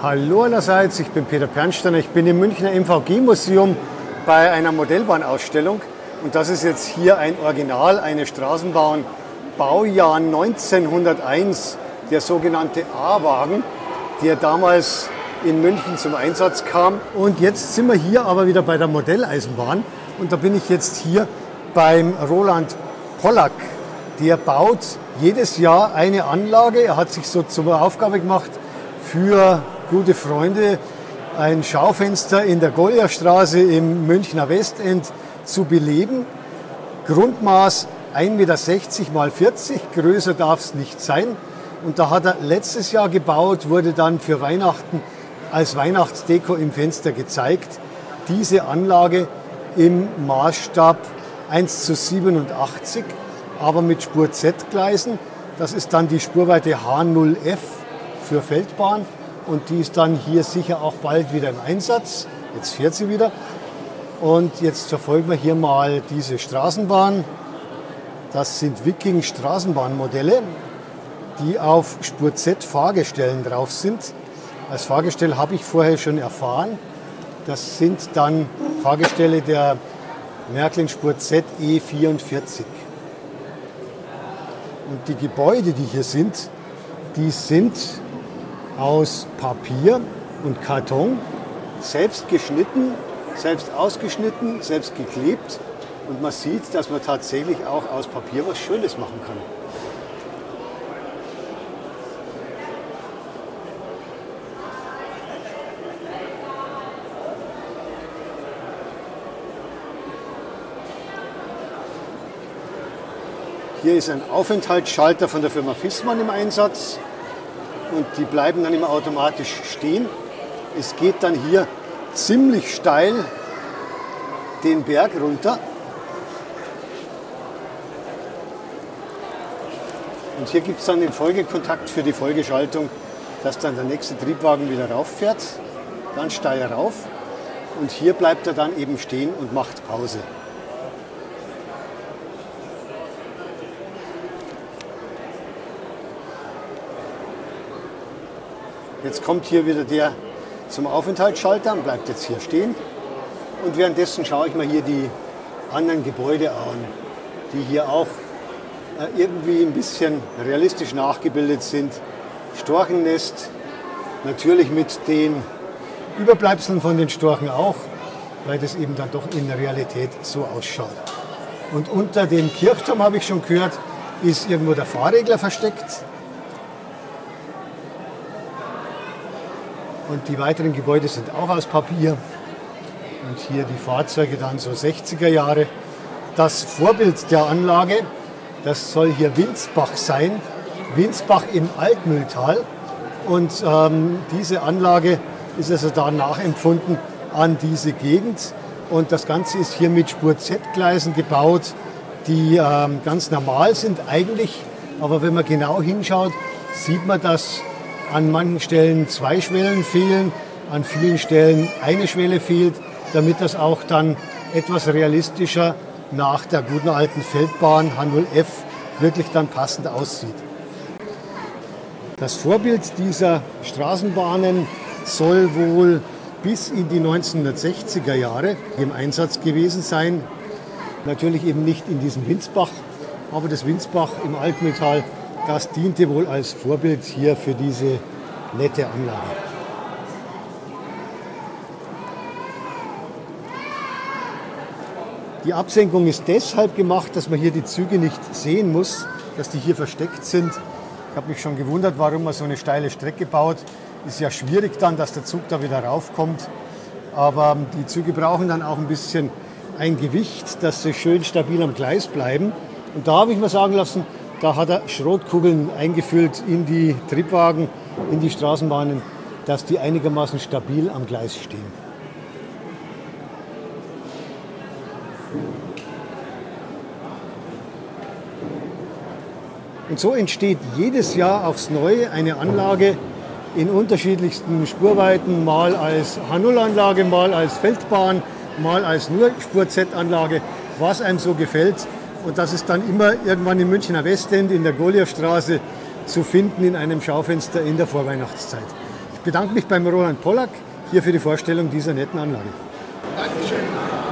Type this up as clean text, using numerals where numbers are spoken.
Hallo allerseits, ich bin Peter Pernsteiner, ich bin im Münchner MVG-Museum bei einer Modellbahnausstellung und das ist jetzt hier ein Original, eine Straßenbahn, Baujahr 1901, der sogenannte A-Wagen, der damals in München zum Einsatz kam. Und jetzt sind wir hier aber wieder bei der Modelleisenbahn und da bin ich jetzt hier beim Roland Pollack. Der baut jedes Jahr eine Anlage, er hat sich so zur Aufgabe gemacht, für gute Freunde ein Schaufenster in der Golyerstraße im Münchner Westend zu beleben. Grundmaß 1,60 Meter mal 40, größer darf es nicht sein. Und da hat er letztes Jahr gebaut, wurde dann für Weihnachten als Weihnachtsdeko im Fenster gezeigt. Diese Anlage im Maßstab 1:87, aber mit Spur-Z-Gleisen. Das ist dann die Spurweite H0F für Feldbahn. Und die ist dann hier sicher auch bald wieder im Einsatz. Jetzt fährt sie wieder. Und jetzt verfolgen wir hier mal diese Straßenbahn. Das sind Viking-Straßenbahnmodelle, die auf Spur-Z-Fahrgestellen drauf sind. Als Fahrgestell habe ich vorher schon erfahren. Das sind dann Fahrgestelle der Märklin Spur-Z E44. Und die Gebäude, die hier sind, die sind aus Papier und Karton, selbst geschnitten, selbst ausgeschnitten, selbst geklebt. Und man sieht, dass man tatsächlich auch aus Papier was Schönes machen kann. Hier ist ein Aufenthaltsschalter von der Firma Viessmann im Einsatz. Und die bleiben dann immer automatisch stehen. Es geht dann hier ziemlich steil den Berg runter. Und hier gibt es dann den Folgekontakt für die Folgeschaltung, dass dann der nächste Triebwagen wieder rauffährt, ganz steil rauf. Und hier bleibt er dann eben stehen und macht Pause. Jetzt kommt hier wieder der zum Aufenthaltsschalter und bleibt jetzt hier stehen. Und währenddessen schaue ich mir hier die anderen Gebäude an, die hier auch irgendwie ein bisschen realistisch nachgebildet sind. Storchennest, natürlich mit den Überbleibseln von den Storchen auch, weil das eben dann doch in der Realität so ausschaut. Und unter dem Kirchturm, habe ich schon gehört, ist irgendwo der Fahrregler versteckt. Und die weiteren Gebäude sind auch aus Papier. Und hier die Fahrzeuge dann so 60er Jahre. Das Vorbild der Anlage, das soll hier Winsbach sein. Winsbach im Altmühltal. Und diese Anlage ist also da nachempfunden an diese Gegend. Und das Ganze ist hier mit Spur-Z-Gleisen gebaut, die ganz normal sind eigentlich. Aber wenn man genau hinschaut, sieht man, dass an manchen Stellen 2 Schwellen fehlen, an vielen Stellen eine Schwelle fehlt, damit das auch dann etwas realistischer nach der guten alten Feldbahn H0F wirklich dann passend aussieht. Das Vorbild dieser Straßenbahnen soll wohl bis in die 1960er Jahre im Einsatz gewesen sein. Natürlich eben nicht in diesem Winsbach, aber das Winsbach im Altmühltal, das diente wohl als Vorbild hier für diese nette Anlage. Die Absenkung ist deshalb gemacht, dass man hier die Züge nicht sehen muss, dass die hier versteckt sind. Ich habe mich schon gewundert, warum man so eine steile Strecke baut. Ist ja schwierig dann, dass der Zug da wieder raufkommt. Aber die Züge brauchen dann auch ein bisschen ein Gewicht, dass sie schön stabil am Gleis bleiben. Und da habe ich mir sagen lassen, da hat er Schrotkugeln eingefüllt in die Triebwagen, in die Straßenbahnen, dass die einigermaßen stabil am Gleis stehen. Und so entsteht jedes Jahr aufs Neue eine Anlage in unterschiedlichsten Spurweiten, mal als H0-Anlage, mal als Feldbahn, mal als nur Spur-Z-Anlage, was einem so gefällt. Und das ist dann immer irgendwann im Münchner Westend in der Golyerstraße zu finden in einem Schaufenster in der Vorweihnachtszeit. Ich bedanke mich beim Roland Pollack hier für die Vorstellung dieser netten Anlage. Dankeschön.